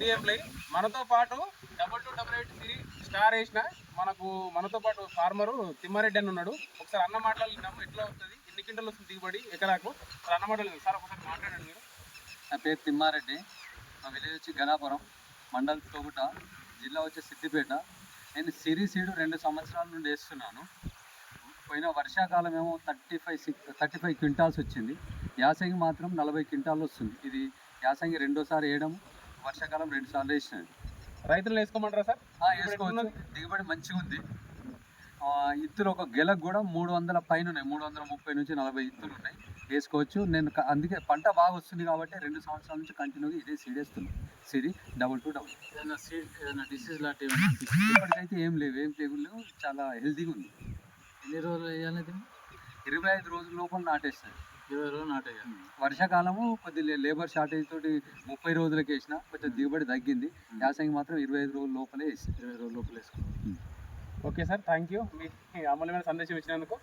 Employee మనతో పాటు 2288 సిరీ star వేసిన మనతో పాటు ఫార్మరు తిమ్మారెడ్డి అని ఉన్నాడు. ఒకసారి అన్న మాట్లాడినాము, ఎట్లా వస్తుంది, ఎన్ని క్వింటల్ వస్తుంది దిగుబడి ఎకరాకు, సార్ అన్న మాటలు సార్ ఒకసారి మాట్లాడండి మీరు. నా పేరు తిమ్మారెడ్డి, మా విలేజ్ వచ్చి గణాపురం, మండల్ తోగుట, జిల్లా వచ్చి సిద్దిపేట. నేను సిరీ సీడు 2 సంవత్సరాల నుండి వేస్తున్నాను. పోయిన వర్షాకాలం ఏమో 35 క్వింటాల్స్ వచ్చింది. యాసంగి మాత్రం 40 క్వింటాల్ వస్తుంది. ఇది యాసంగి రెండోసారి వేయడం, వర్షాకాలం 2 సార్లు వేసినాను. రైతులు వేసుకోమంటారా సార్? వేసుకోవచ్చు, దిగుబడి మంచిగా ఉంది. ఇత్తులు ఒక గెలకు కూడా 300 పైన ఉన్నాయి, 330 నుంచి 40 ఇత్తులు ఉన్నాయి, వేసుకోవచ్చు. నేను అందుకే పంట బాగా వస్తుంది కాబట్టి 2 సంవత్సరాల నుంచి కంటిన్యూగా ఇదే సీడ్ వేస్తున్నాను. సిరి 2222. ఏదైనా సీడ్ ఏదైనా డిసీజ్ లాంటివి ఇప్పటికైతే ఏం తెగులు లేవు, చాలా హెల్తీగా ఉంది. ఎన్ని రోజులు వేయాలి? 25 రోజుల లోపల నాటేస్తాను. 20 రోజులు నాటేయాలి. వర్షాకాలము కొద్దిగా లేబర్ షార్టేజ్ తోటి 30 రోజులకి వేసిన, కొంచెం దిగుబడి తగ్గింది. యాసంగి మాత్రం 25 రోజుల లోపలే వేసి 20 రోజుల లోపల వేసుకోవాలి. Okay sir, thank you. మీ అమూల్యమైన సందేశం ఇచ్చినందుకు.